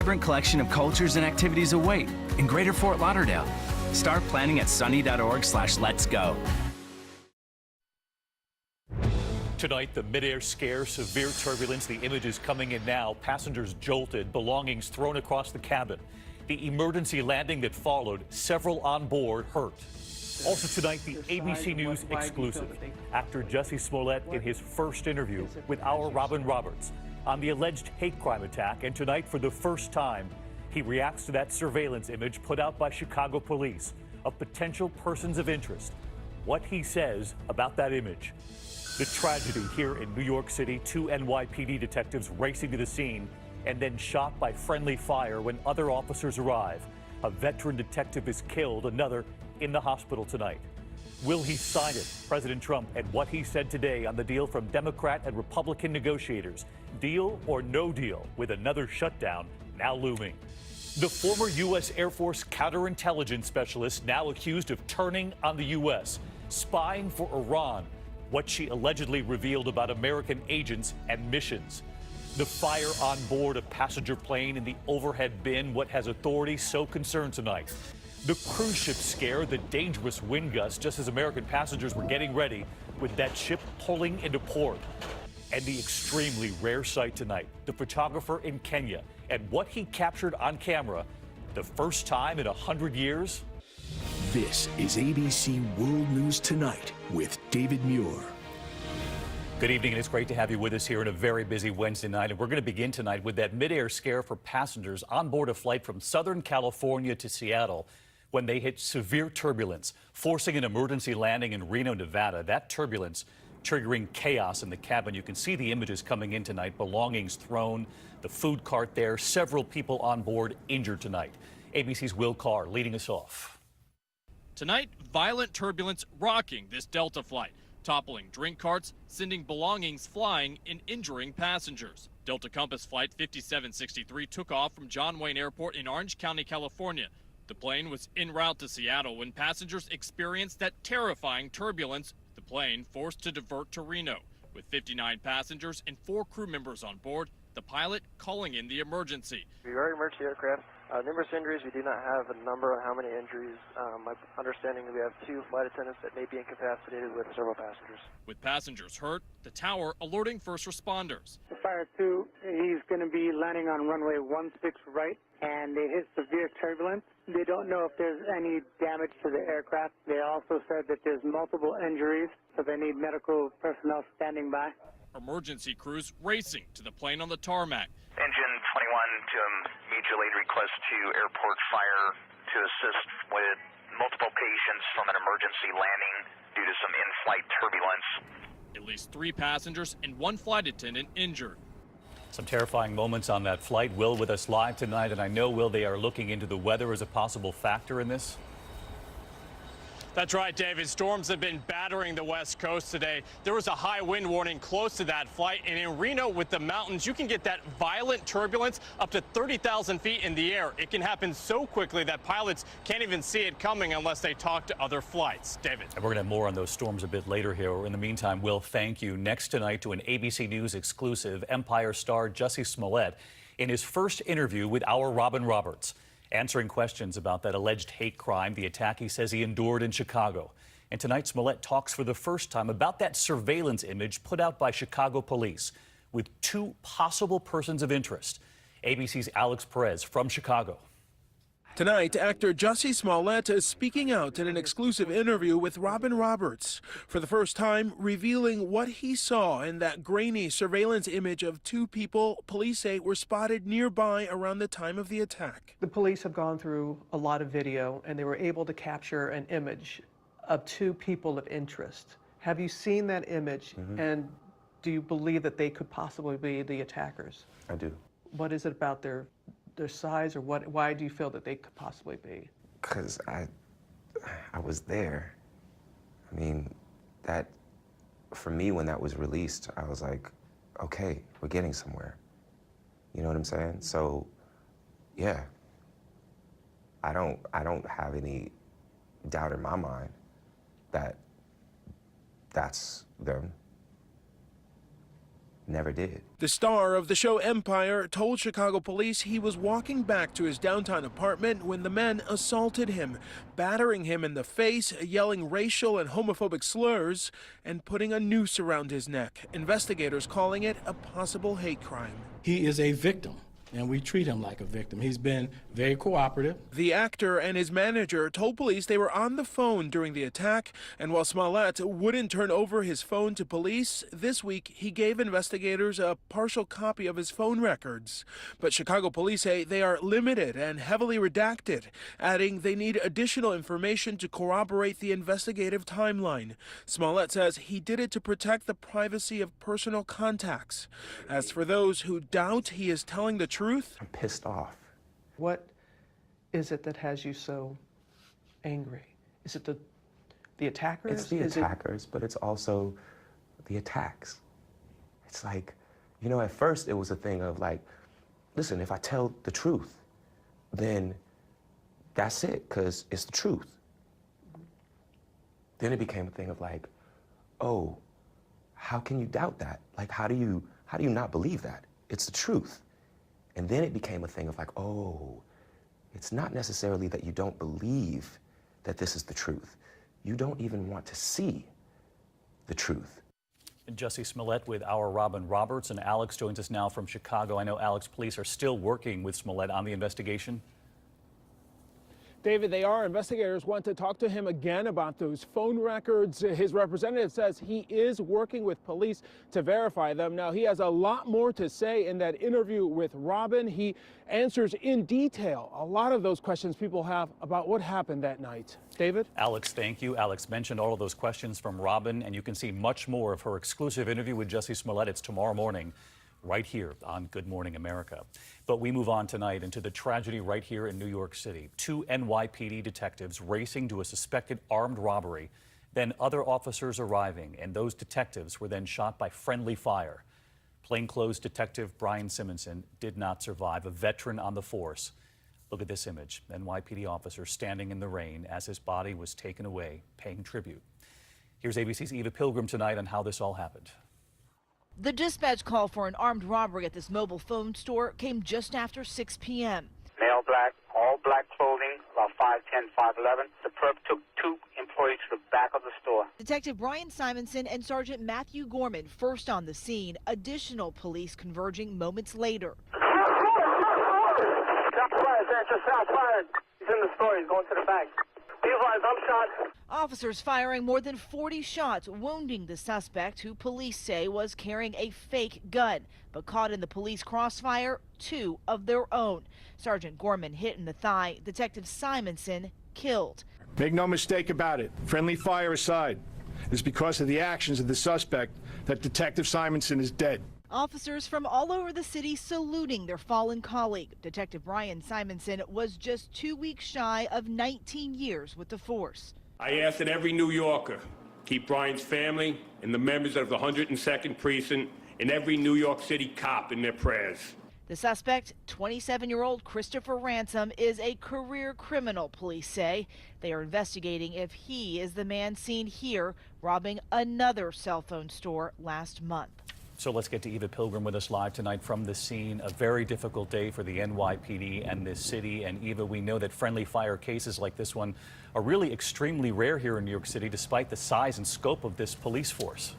vibrant collection of cultures and activities await in Greater Fort Lauderdale. Start planning at sunny.org/letsgo. Tonight, the midair scare, severe turbulence. The images coming in now. Passengers jolted, belongings thrown across the cabin. The emergency landing that followed, several on board hurt. Also tonight, the ABC News exclusive. Actor Jussie Smollett in his first interview with our Robin Roberts on the alleged hate crime attack. And tonight, for the first time, he reacts to that surveillance image put out by Chicago police of potential persons of interest. What he says about that image. The tragedy here in New York City, 2 NYPD detectives racing to the scene and then shot by friendly fire when other officers arrive. A veteran detective is killed, another in the hospital tonight. Will he sign it? President Trump and what he said today on the deal from Democrat and Republican negotiators. Deal or no deal with another shutdown now looming. The former U.S. Air Force counterintelligence specialist now accused of turning on the U.S., spying for Iran. What she allegedly revealed about American agents and missions. The fire on board a passenger plane in the overhead bin, what has authorities so concerned tonight. The cruise ship scare, the dangerous wind gusts just as American passengers were getting ready with that ship pulling into port. And the extremely rare sight tonight, the photographer in Kenya and what he captured on camera, the first time in 100 years. This is ABC World News Tonight with David Muir. Good evening, and it's great to have you with us here on a very busy Wednesday night. And we're going to begin tonight with that midair scare for passengers on board a flight from Southern California to Seattle when they hit severe turbulence, forcing an emergency landing in Reno, Nevada. That turbulence triggering chaos in the cabin. You can see the images coming in tonight, belongings thrown, the food cart there, several people on board injured tonight. ABC's Will Carr leading us off. Tonight, violent turbulence rocking this Delta flight, toppling drink carts, sending belongings flying and injuring passengers. Delta Compass Flight 5763 took off from John Wayne Airport in Orange County, California. The plane was en route to Seattle when passengers experienced that terrifying turbulence. The plane forced to divert to Reno. With 59 passengers and 4 crew members on board, the pilot calling in the emergency. We are an emergency aircraft. Numerous injuries. We do not have a number on how many injuries. My understanding is we have 2 flight attendants that may be incapacitated with several passengers. With passengers hurt, the tower alerting first responders. The Fire 2, he's going to be landing on runway 16 right, and they hit severe turbulence. They don't know if there's any damage to the aircraft. They also said that there's multiple injuries, so they need medical personnel standing by. Emergency crews racing to the plane on the tarmac. Engine 21 to mutually request to airport fire to assist with multiple patients from an emergency landing due to some in-flight turbulence. At least 3 passengers and 1 flight attendant injured. Some terrifying moments on that flight. Will with us live tonight, and I know, Will, they are looking into the weather as a possible factor in this. That's right, David. Storms have been battering the West Coast today. There was a high wind warning close to that flight. And in Reno with the mountains, you can get that violent turbulence up to 30,000 feet in the air. It can happen so quickly that pilots can't even see it coming unless they talk to other flights. David. And we're going to have more on those storms a bit later here. In the meantime, Will, thank you. Next tonight to an ABC News exclusive, Empire star Jussie Smollett in his first interview with our Robin Roberts, answering questions about that alleged hate crime, the attack he says he endured in Chicago. And tonight, Smollett talks for the first time about that surveillance image put out by Chicago police with 2 possible persons of interest. ABC's Alex Perez from Chicago. Tonight, actor Jussie Smollett is speaking out in an exclusive interview with Robin Roberts, for the first time revealing what he saw in that grainy surveillance image of 2 people police say were spotted nearby around the time of the attack. The police have gone through a lot of video, and they were able to capture an image of 2 people of interest. Have you seen that image, and do you believe that they could possibly be the attackers? I do. What is it about their size, or why do you feel that they could possibly be? Because I was there. I mean, that, for me, when that was released, I was like, okay, we're getting somewhere. You know what I'm saying? So, yeah, I don't have any doubt in my mind that that's them. never did. The star of the show Empire told Chicago police he was walking back to his downtown apartment when the men assaulted him, battering him in the face, yelling racial and homophobic slurs, and putting a noose around his neck. Investigators calling it a possible hate crime. He is a victim, and we treat him like a victim. He's been very cooperative. The actor and his manager told police they were on the phone during the attack, and while Smollett wouldn't turn over his phone to police, this week he gave investigators a partial copy of his phone records. But Chicago police say they are limited and heavily redacted, adding they need additional information to corroborate the investigative timeline. Smollett says he did it to protect the privacy of personal contacts. As for those who doubt he is telling the truth, I'm pissed off. What is it that has you so angry? Is it the attackers? It's the attackers, but it's also the attacks. It's like, you know, at first it was a thing of like, listen, if I tell the truth, then that's it, because it's the truth. Then it became a thing of like, oh, how can you doubt that? Like, how do you not believe that? It's the truth. And then it became a thing of like, oh, it's not necessarily that you don't believe that this is the truth. You don't even want to see the truth. And Jussie Smollett with our Robin Roberts, and Alex joins us now from Chicago. I know, Alex, police are still working with Smollett on the investigation. David, they are. Investigators want to talk to him again about those phone records. His representative says he is working with police to verify them. Now, he has a lot more to say in that interview with Robin. He answers in detail a lot of those questions people have about what happened that night. David? Alex, thank you. Alex mentioned all of those questions from Robin, and you can see much more of her exclusive interview with Jussie Smollett. It's tomorrow morning, right here on Good Morning America. But we move on tonight into the tragedy right here in New York City. 2 NYPD detectives racing to a suspected armed robbery, then other officers arriving, and those detectives were then shot by friendly fire. Plainclothes Detective Brian Simonson did not survive, a veteran on the force. Look at this image. NYPD officer standing in the rain as his body was taken away, paying tribute. Here's ABC's Eva Pilgrim tonight on how this all happened. The dispatch call for an armed robbery at this mobile phone store came just after 6 p.m. Male black, all black clothing, about 5'10", 5'11". The perp took 2 employees to the back of the store. Detective Brian Simonson and Sergeant Matthew Gorman first on the scene, additional police converging moments later. Shots fired. He's in the store. He's going to the back. Be advised, I'm shot. Officers firing more than 40 shots, wounding the suspect, who police say was carrying a fake gun. But caught in the police crossfire, 2 of their own. Sergeant Gorman hit in the thigh. Detective Simonson killed. Make no mistake about it. Friendly fire aside, it's because of the actions of the suspect that Detective Simonson is dead. Officers from all over the city saluting their fallen colleague. Detective Brian Simonson was just 2 weeks shy of 19 years with the force. I ask that every New Yorker keep Brian's family and the members of the 102nd Precinct and every New York City cop in their prayers. The suspect, 27-year-old Christopher Ransom, is a career criminal, police say. They are investigating if he is the man seen here robbing another cell phone store last month. So let's get to Eva Pilgrim with us live tonight from the scene. A very difficult day for the NYPD and this city. And Eva, we know that friendly fire cases like this one are really extremely rare here in New York City, despite the size and scope of this police force.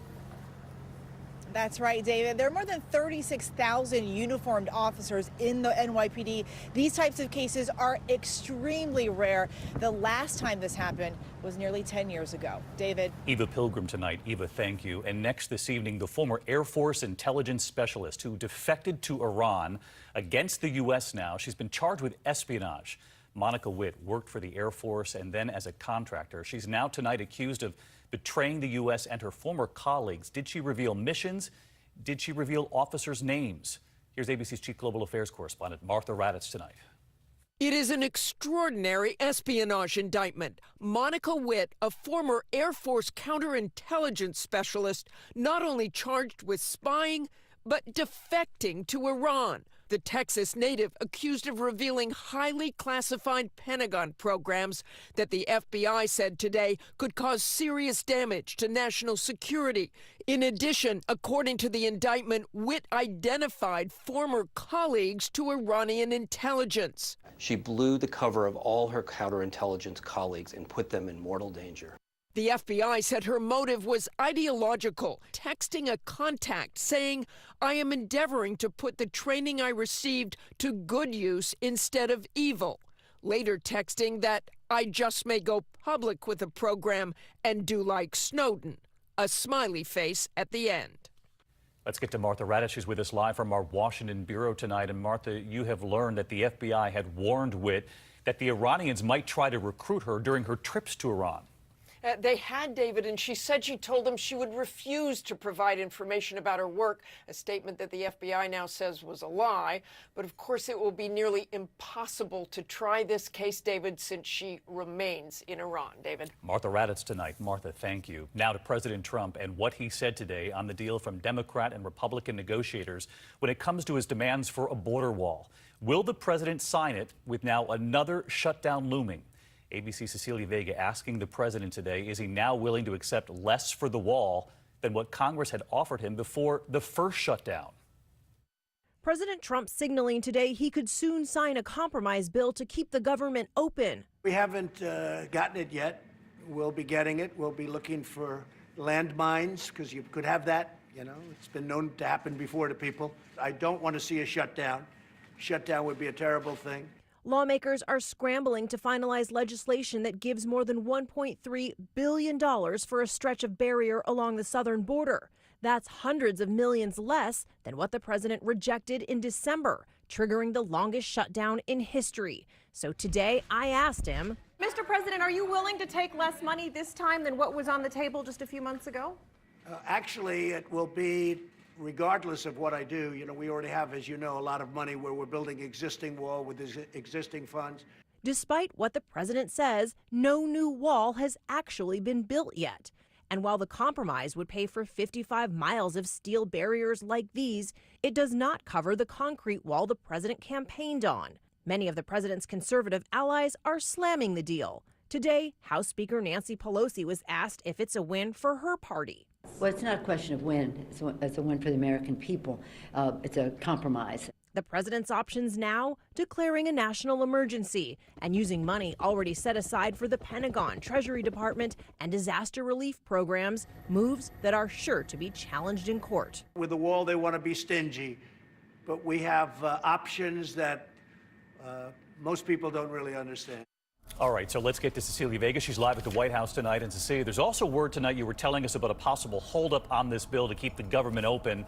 That's right, David. There are more than 36,000 uniformed officers in the NYPD. These types of cases are extremely rare. The last time this happened was nearly 10 years ago. David. Eva Pilgrim tonight. Eva, thank you. And next this evening, the former Air Force intelligence specialist who defected to Iran against the U.S. now. She's been charged with espionage. Monica Witt worked for the Air Force and then as a contractor. She's now tonight accused of betraying the U.S. and her former colleagues. Did she reveal missions? Did she reveal officers' names? Here's ABC's Chief Global Affairs correspondent Martha Raddatz tonight. It is an extraordinary espionage indictment. Monica Witt, a former Air Force counterintelligence specialist, not only charged with spying, but defecting to Iran. The Texas native accused of revealing highly classified Pentagon programs that the FBI said today could cause serious damage to national security. In addition, according to the indictment, Witt identified former colleagues to Iranian intelligence. She blew the cover of all her counterintelligence colleagues and put them in mortal danger. The FBI said her motive was ideological, texting a contact saying, "I am endeavoring to put the training I received to good use instead of evil." Later texting that, "I just may go public with a program and do like Snowden." A smiley face at the end. Let's get to Martha Raddatz. She's with us live from our Washington bureau tonight. And Martha, you have learned that the FBI had warned Witt that the Iranians might try to recruit her during her trips to Iran. They had, David, and she said she told them she would refuse to provide information about her work, a statement that the FBI now says was a lie. But of course, it will be nearly impossible to try this case, David, since she remains in Iran. David. Martha Raddatz tonight. Martha, thank you. Now to President Trump and what he said today on the deal from Democrat and Republican negotiators when it comes to his demands for a border wall. Will the president sign it with now another shutdown looming? ABC's Cecilia Vega asking the president today, is he now willing to accept less for the wall than what Congress had offered him before the first shutdown? President Trump signaling today he could soon sign a compromise bill to keep the government open. We haven't gotten it yet. We'll be getting it. We'll be looking for landmines because you could have that. You know, it's been known to happen before to people. I don't want to see a shutdown. Shutdown would be a terrible thing. Lawmakers are scrambling to finalize legislation that gives more than $1.3 billion for a stretch of barrier along the southern border. That's hundreds of millions less than what the president rejected in December, triggering the longest shutdown in history. So today I asked him, Mr. President, are you willing to take less money this time than what was on the table just a few months ago? Actually, it will be regardless of what I do. You know, we already have, as you know, a lot of money where we're building existing wall with existing funds. Despite what the president says, no new wall has actually been built yet. And while the compromise would pay for 55 miles of steel barriers like these, it does not cover the concrete wall the president campaigned on. Many of the president's conservative allies are slamming the deal. Today, House Speaker Nancy Pelosi was asked if it's a win for her party. Well, it's not a question of win. It's a win for the American people. It's a compromise. The president's options now, declaring a national emergency and using money already set aside for the Pentagon, Treasury Department, and disaster relief programs, moves that are sure to be challenged in court. With the wall, they want to be stingy, but we have options that most people don't really understand. All right, so let's get to Cecilia Vega. She's live at the White House tonight. And Cecilia, there's also word tonight you were telling us about a possible holdup on this bill to keep the government open.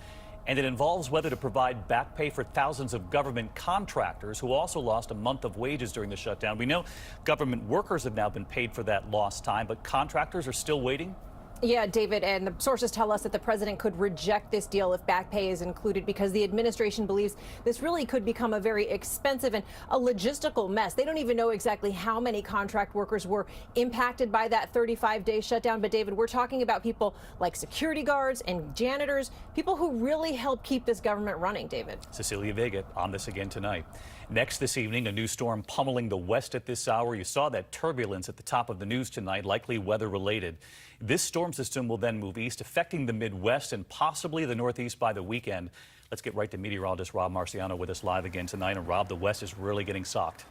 And it involves whether to provide back pay for thousands of government contractors who also lost a month of wages during the shutdown. We know government workers have now been paid for that lost time, but contractors are still waiting. Yeah, David, and the sources tell us that the president could reject this deal if back pay is included because the administration believes this really could become a very expensive and a logistical mess. They don't even know exactly how many contract workers were impacted by that 35-day shutdown. But, David, we're talking about people like security guards and janitors, people who really help keep this government running, David. Cecilia Vega on this again tonight. Next this evening, a new storm pummeling the west at this hour. You saw that turbulence at the top of the news tonight, likely weather-related. This storm system will then move east, affecting the Midwest and possibly the Northeast by the weekend. Let's get right to meteorologist Rob Marciano with us live again tonight. And Rob, the West is really getting socked.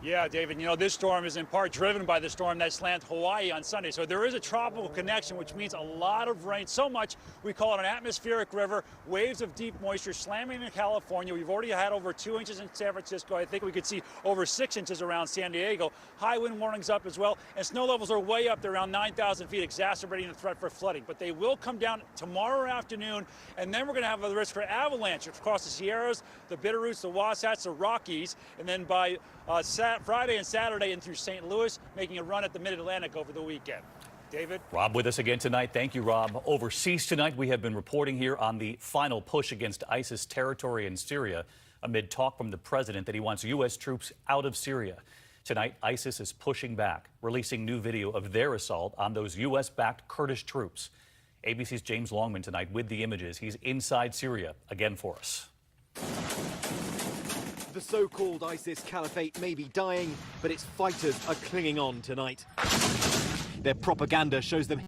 Yeah, David, you know, this storm is in part driven by the storm that slammed Hawaii on Sunday. So there is a tropical connection, which means a lot of rain. So much, we call it an atmospheric river. Waves of deep moisture slamming in California. We've already had over 2 inches in San Francisco. I think we could see over 6 inches around San Diego. High wind warnings up as well. And snow levels are way up there, around 9,000 feet, exacerbating the threat for flooding. But they will come down tomorrow afternoon. And then we're going to have a risk for avalanche across the Sierras, the Bitterroots, the Wasatch, the Rockies. And then by Friday and Saturday and through St. Louis, making a run at the Mid-Atlantic over the weekend. David? Rob with us again tonight. Thank you, Rob. Overseas tonight, we have been reporting here on the final push against ISIS territory in Syria amid talk from the president that he wants U.S. troops out of Syria. Tonight, ISIS is pushing back, releasing new video of their assault on those U.S.-backed Kurdish troops. ABC's James Longman tonight with the images. He's inside Syria again for us. The so-called ISIS caliphate may be dying, but its fighters are clinging on tonight. Their propaganda shows them